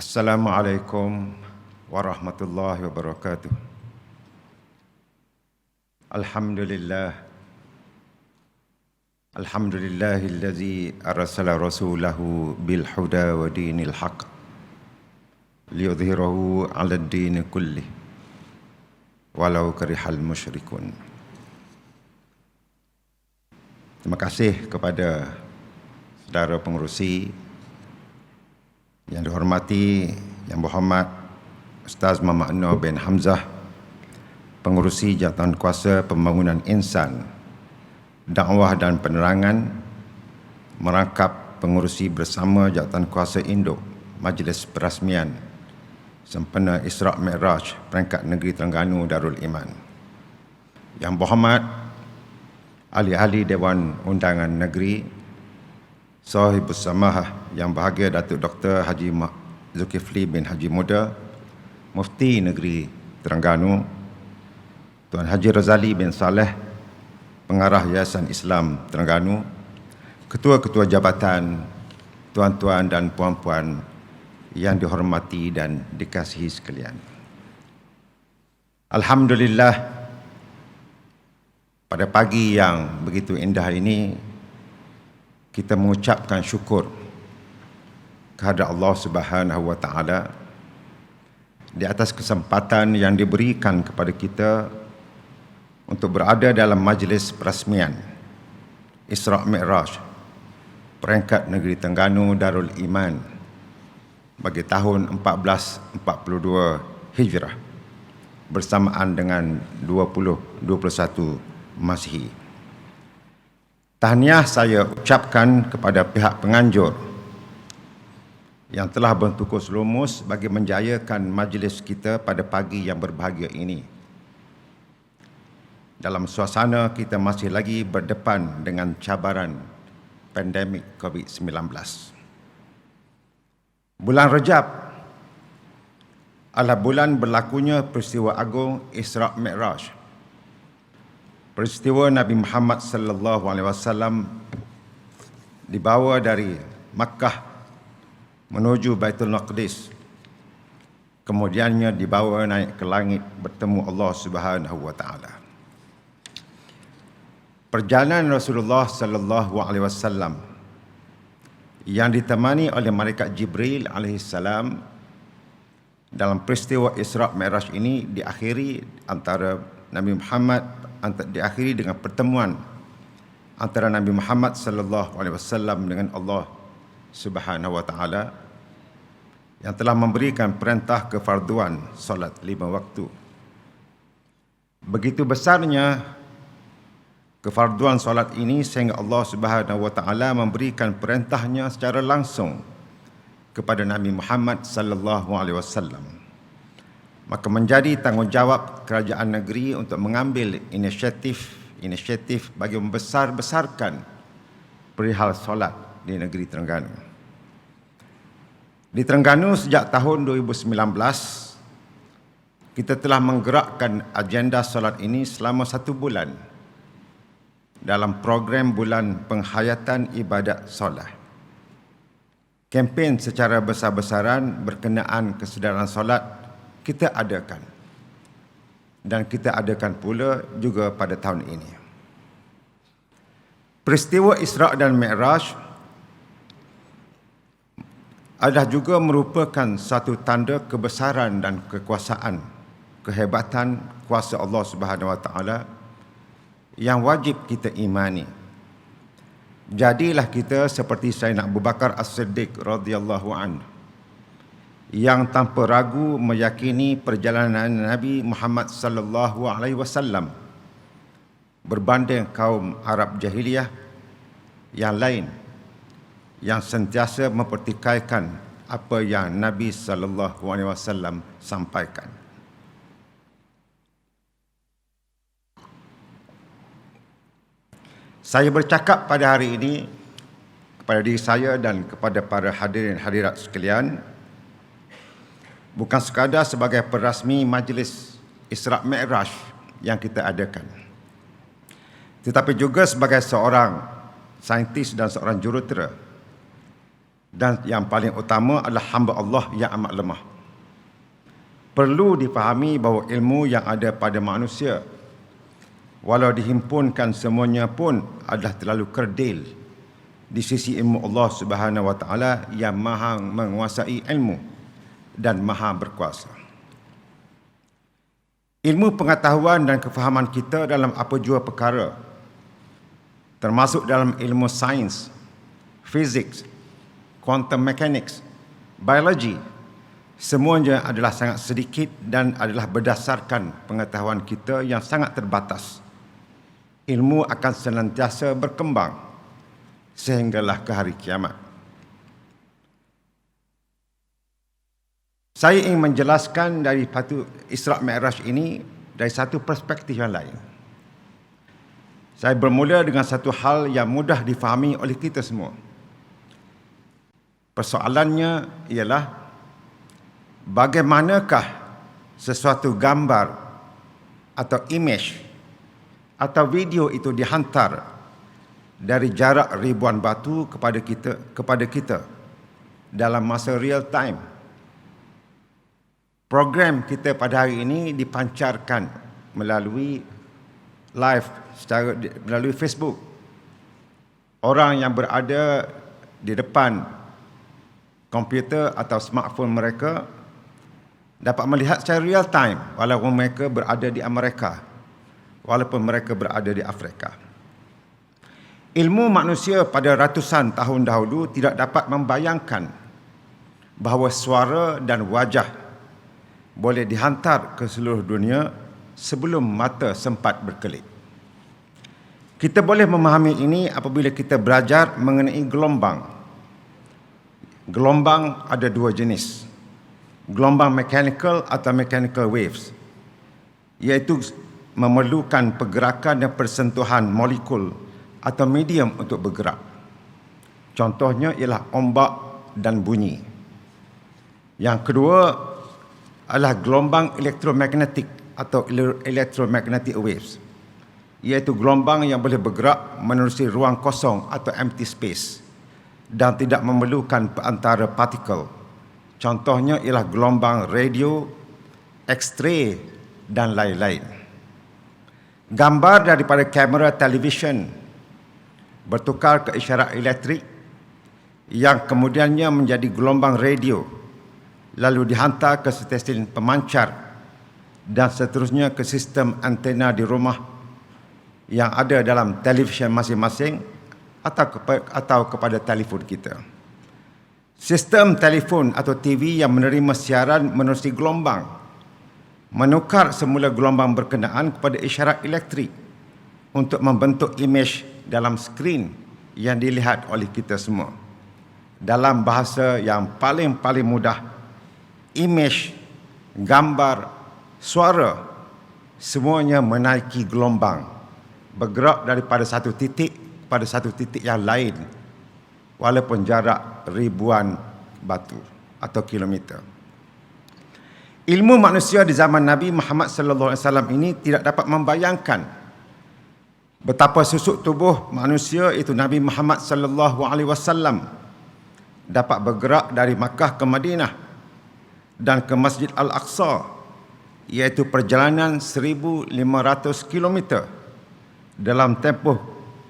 Assalamualaikum warahmatullahi wabarakatuh. Alhamdulillah. Alhamdulillahillazi arsala rasulahu bil huda wa dinil haq liyudhhirahu 'ala ad-din kullih walau karihal musyrikun. Terima kasih kepada saudara pengerusi yang dihormati Yang Berhormat Ustaz Muhammad Noor bin Hamzah, pengerusi Jabatan Kuasa Pembangunan Insan, Dakwah dan Penerangan, merangkap pengerusi bersama Jabatan Kuasa Induk Majlis Perasmian Sempena Isra' Mi'raj Peringkat Negeri Terengganu Darul Iman, Yang Berhormat ahli-ahli Dewan Undangan Negeri, Sahibus Samahah Yang Bahagia Datuk Dr. Haji Zulkifli bin Haji Muda, Mufti Negeri Terengganu, Tuan Haji Razali bin Saleh, Pengarah Yayasan Islam Terengganu, Ketua-Ketua Jabatan, Tuan-tuan dan puan-puan yang dihormati dan dikasihi sekalian. Alhamdulillah, pada pagi yang begitu indah ini, kita mengucapkan syukur kehadrat Allah Subhanahu wa Ta'ala di atas kesempatan yang diberikan kepada kita untuk berada dalam majlis perasmian Isra' Mi'raj Peringkat Negeri Terengganu Darul Iman bagi tahun 1442 Hijrah bersamaan dengan 2021 Masihi. Tahniah saya ucapkan kepada pihak penganjur yang telah bertukus lumus bagi menjayakan majlis kita pada pagi yang berbahagia ini. Dalam suasana kita masih lagi berdepan dengan cabaran pandemik COVID-19. Bulan Rejab adalah bulan berlakunya peristiwa agung Isra' Mi'raj. Peristiwa Nabi Muhammad sallallahu alaihi wasallam dibawa dari Makkah menuju Baitul Maqdis, kemudiannya dibawa naik ke langit bertemu Allah Subhanahu wa Ta'ala. Perjalanan Rasulullah sallallahu alaihi wasallam yang ditemani oleh malaikat Jibril alaihi salam dalam peristiwa Isra' Mi'raj ini diakhiri dengan pertemuan antara Nabi Muhammad sallallahu alaihi wasallam dengan Allah Subhanahu wa Ta'ala yang telah memberikan perintah kefarduan solat 5 waktu. Begitu besarnya kefarduan solat ini sehingga Allah Subhanahu wa Ta'ala memberikan perintahnya secara langsung kepada Nabi Muhammad sallallahu alaihi wasallam. Maka menjadi tanggungjawab kerajaan negeri untuk mengambil inisiatif bagi membesar-besarkan perihal solat di negeri Terengganu. Di Terengganu sejak tahun 2019, kita telah menggerakkan agenda solat ini selama 1 bulan dalam program Bulan Penghayatan Ibadat Solat. Kempen secara besar-besaran berkenaan kesedaran solat kita adakan, dan kita adakan pula juga pada tahun ini. Peristiwa Isra' dan Mi'raj adalah juga merupakan satu tanda kebesaran dan kekuasaan, kehebatan kuasa Allah Subhanahu wa Ta'ala yang wajib kita imani. Jadilah kita seperti Sayyidina Abu Bakar As-Siddiq radhiyallahu anhu yang tanpa ragu meyakini perjalanan Nabi Muhammad sallallahu alaihi wasallam berbanding kaum Arab jahiliyah yang lain yang sentiasa mempertikaikan apa yang Nabi sallallahu alaihi wasallam sampaikan. Saya bercakap pada hari ini kepada diri saya dan kepada para hadirin hadirat sekalian bukan sekadar sebagai perasmi majlis Isra' Mi'raj yang kita adakan, tetapi juga sebagai seorang saintis dan seorang jurutera dan yang paling utama adalah hamba Allah yang amat lemah. Perlu dipahami bahawa ilmu yang ada pada manusia, walau dihimpunkan semuanya pun, adalah terlalu kerdil di sisi ilmu Allah Subhanahu wa taala yang maha menguasai ilmu dan maha berkuasa. Ilmu pengetahuan dan kefahaman kita dalam apa jua perkara, termasuk dalam ilmu sains, fizik, quantum mechanics, biologi, semuanya adalah sangat sedikit dan adalah berdasarkan pengetahuan kita yang sangat terbatas. Ilmu akan senantiasa berkembang sehinggalah ke hari kiamat. Saya ingin menjelaskan dari Isra' Mi'raj ini dari satu perspektif yang lain. Saya bermula dengan satu hal yang mudah difahami oleh kita semua. Persoalannya ialah bagaimanakah sesuatu gambar atau image atau video itu dihantar dari jarak ribuan batu kepada kita dalam masa real time. Program kita pada hari ini dipancarkan melalui live melalui Facebook. Orang yang berada di depan komputer atau smartphone mereka dapat melihat secara real time walaupun mereka berada di Amerika, walaupun mereka berada di Afrika. Ilmu manusia pada ratusan tahun dahulu tidak dapat membayangkan bahawa suara dan wajah boleh dihantar ke seluruh dunia sebelum mata sempat berkelip. Kita boleh memahami ini apabila kita belajar mengenai gelombang. Gelombang ada dua jenis. Gelombang mechanical atau mechanical waves, iaitu memerlukan pergerakan dan persentuhan molekul atau medium untuk bergerak. Contohnya ialah ombak dan bunyi. Yang kedua adalah gelombang elektromagnetik atau electromagnetic waves, iaitu gelombang yang boleh bergerak menerusi ruang kosong atau empty space dan tidak memerlukan perantara partikel. Contohnya ialah gelombang radio, X-ray dan lain-lain. Gambar daripada kamera televisyen bertukar ke isyarat elektrik yang kemudiannya menjadi gelombang radio, lalu dihantar ke stesen pemancar dan seterusnya ke sistem antena di rumah yang ada dalam televisyen masing-masing atau kepada telefon kita. Sistem telefon atau TV yang menerima siaran menerusi gelombang menukar semula gelombang berkenaan kepada isyarat elektrik untuk membentuk imej dalam skrin yang dilihat oleh kita semua. Dalam bahasa yang paling mudah, imej, gambar, suara, semuanya menaiki gelombang, bergerak daripada satu titik pada satu titik yang lain walaupun jarak ribuan batu atau kilometer. Ilmu manusia di zaman Nabi Muhammad sallallahu alaihi wasallam ini tidak dapat membayangkan betapa susuk tubuh manusia itu Nabi Muhammad sallallahu alaihi wasallam dapat bergerak dari Makkah ke Madinah dan ke Masjid Al-Aqsa, iaitu perjalanan 1,500 kilometer dalam tempoh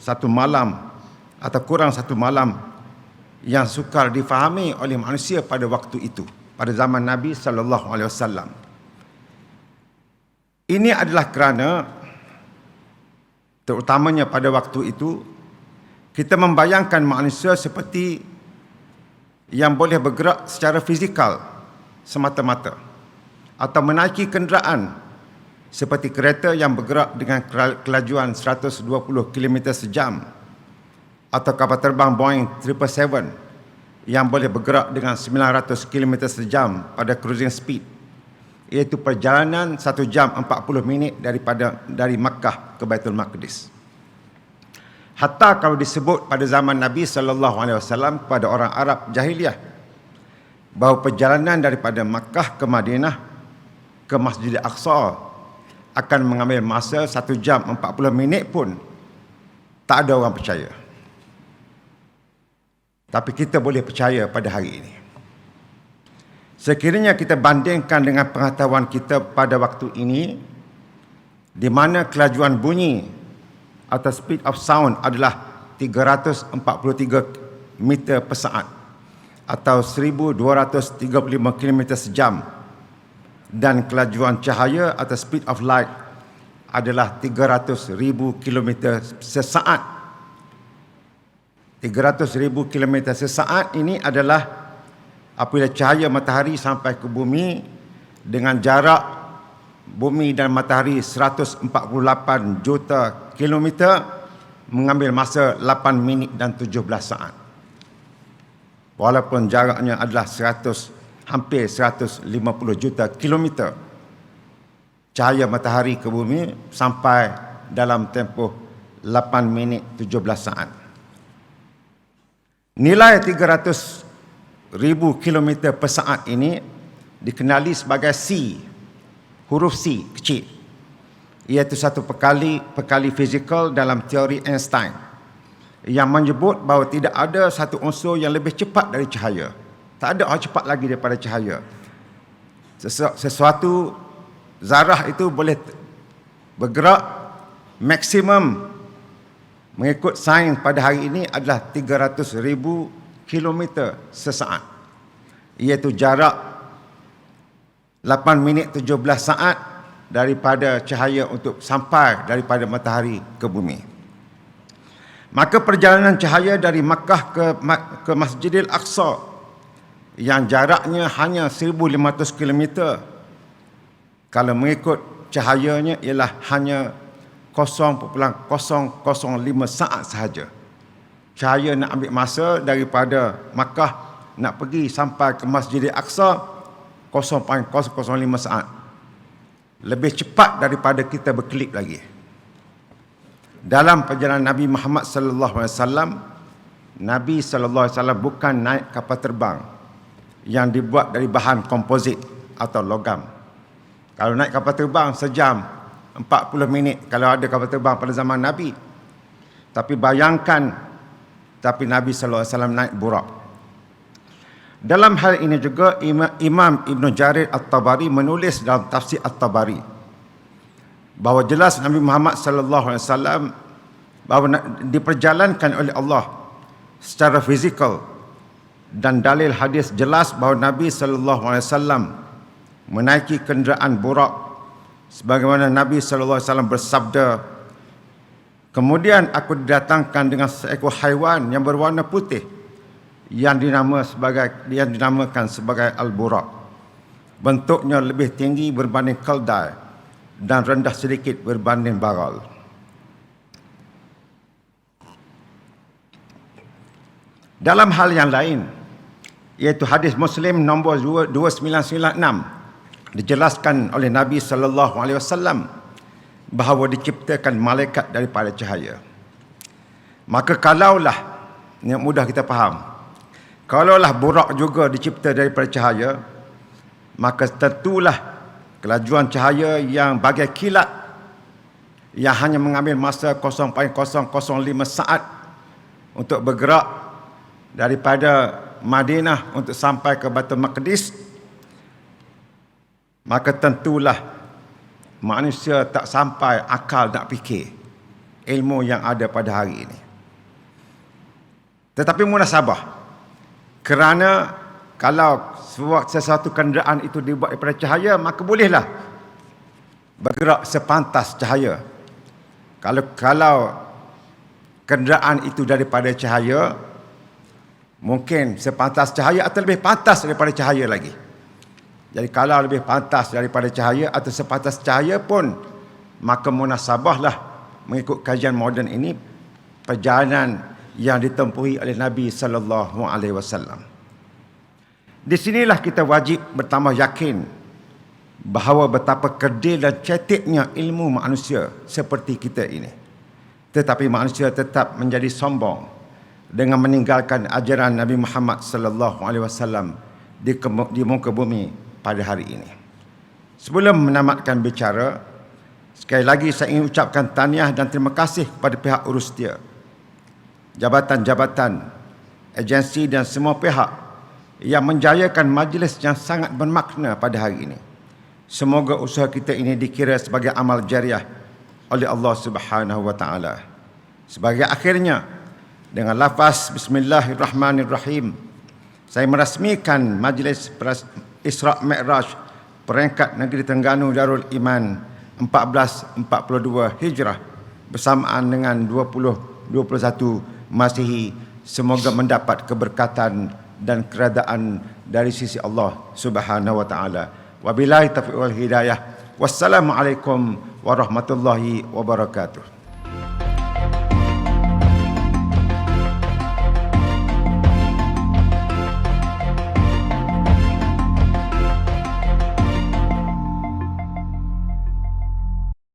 satu malam atau kurang satu malam, yang sukar difahami oleh manusia pada waktu itu, pada zaman Nabi sallallahu alaihi wasallam. Ini adalah kerana terutamanya pada waktu itu kita membayangkan manusia seperti yang boleh bergerak secara fizikal semata-mata atau menaiki kenderaan seperti kereta yang bergerak dengan kelajuan 120 km sejam atau kapal terbang Boeing 777 yang boleh bergerak dengan 900 km sejam pada cruising speed, iaitu perjalanan 1 jam 40 minit dari Makkah ke Baitul Maqdis. Hatta kalau disebut pada zaman Nabi sallallahu alaihi wasallam kepada orang Arab jahiliyah bahawa perjalanan daripada Makkah ke Madinah ke Masjid Al-Aqsa akan mengambil masa 1 jam 40 minit pun tak ada orang percaya. Tapi kita boleh percaya pada hari ini. Sekiranya kita bandingkan dengan pengetahuan kita pada waktu ini, di mana kelajuan bunyi atau speed of sound adalah 343 meter per saat atau 1235 km sejam, dan kelajuan cahaya atau speed of light adalah 300,000 km sesaat. 300,000 km sesaat ini adalah apabila cahaya matahari sampai ke bumi dengan jarak bumi dan matahari 148 juta kilometer, mengambil masa 8 minit dan 17 saat. Walaupun jaraknya adalah hampir 150 juta kilometer, cahaya matahari ke bumi sampai dalam tempoh 8 minit 17 saat. Nilai 300,000 km per saat ini dikenali sebagai C, huruf C kecil, iaitu satu perkali fizikal dalam teori Einstein yang menyebut bahawa tidak ada satu unsur yang lebih cepat dari cahaya. Tak ada orang cepat lagi daripada cahaya. Sesuatu zarah itu boleh bergerak maksimum mengikut sains pada hari ini adalah 300,000 km sesaat, iaitu jarak 8 minit 17 saat daripada cahaya untuk sampai daripada matahari ke bumi. Maka perjalanan cahaya dari Makkah ke Masjidil Aqsa yang jaraknya hanya 1,500 km, kalau mengikut cahayanya ialah hanya 0,005 saat sahaja. Cahaya nak ambil masa daripada Makkah nak pergi sampai ke Masjidil Aqsa 0,005 saat. Lebih cepat daripada kita berkelip lagi. Dalam perjalanan Nabi Muhammad sallallahu alaihi wasallam, Nabi sallallahu alaihi wasallam bukan naik kapal terbang yang dibuat dari bahan komposit atau logam. Kalau naik kapal terbang sejam 40 minit kalau ada kapal terbang pada zaman Nabi. Tapi bayangkan, Nabi sallallahu alaihi wasallam naik burak. Dalam hal ini juga Imam Ibn Jarir At-Tabari menulis dalam tafsir At-Tabari bahawa jelas Nabi Muhammad sallallahu alaihi wasallam bahawa diperjalankan oleh Allah secara fizikal, dan dalil hadis jelas bahawa Nabi sallallahu alaihi wasallam menaiki kenderaan burak sebagaimana Nabi sallallahu alaihi wasallam bersabda, "Kemudian aku didatangkan dengan seekor haiwan yang berwarna putih yang dinamakan sebagai al-buraq. Bentuknya lebih tinggi berbanding keldai dan rendah sedikit berbanding bagal." Dalam hal yang lain, iaitu hadis Muslim nombor 2996, dijelaskan oleh Nabi sallallahu alaihi wasallam bahawa diciptakan malaikat daripada cahaya. Maka kalaulah, ini mudah kita faham, kalaulah burak juga dicipta daripada cahaya, maka tentulah kelajuan cahaya yang bagai kilat yang hanya mengambil masa 0,005 saat untuk bergerak daripada Madinah untuk sampai ke Baitul Maqdis, maka tentulah manusia tak sampai akal nak fikir ilmu yang ada pada hari ini. Tetapi munasabah, kerana kalau sesuatu kenderaan itu dibuat daripada cahaya, maka bolehlah bergerak sepantas cahaya. Kalau kenderaan itu daripada cahaya, mungkin sepantas cahaya atau lebih pantas daripada cahaya lagi. Jadi kalau lebih pantas daripada cahaya atau sepantas cahaya pun, maka munasabahlah mengikut kajian moden ini perjalanan yang ditempuhi oleh Nabi sallallahu alaihi wasallam. Di sinilah kita wajib bertambah yakin bahawa betapa kerdil dan ceteknya ilmu manusia seperti kita ini. Tetapi manusia tetap menjadi sombong dengan meninggalkan ajaran Nabi Muhammad sallallahu alaihi wasallam di muka bumi pada hari ini. Sebelum menamatkan bicara, sekali lagi saya ingin ucapkan tahniah dan terima kasih kepada pihak urus setia, jabatan-jabatan agensi dan semua pihak yang menjayakan majlis yang sangat bermakna pada hari ini. Semoga usaha kita ini dikira sebagai amal jariah oleh Allah Subhanahu wa taala. Sebagai akhirnya, dengan lafaz bismillahirrahmanirrahim, saya merasmikan majlis Isra' Mi'raj peringkat Negeri Terengganu Darul Iman 1442 Hijrah bersamaan dengan 2021 Masihi. Semoga mendapat keberkatan dan keredaan dari sisi Allah Subhanahu wa taala. Wabillahi taufiq wal hidayah. Wassalamualaikum warahmatullahi wabarakatuh.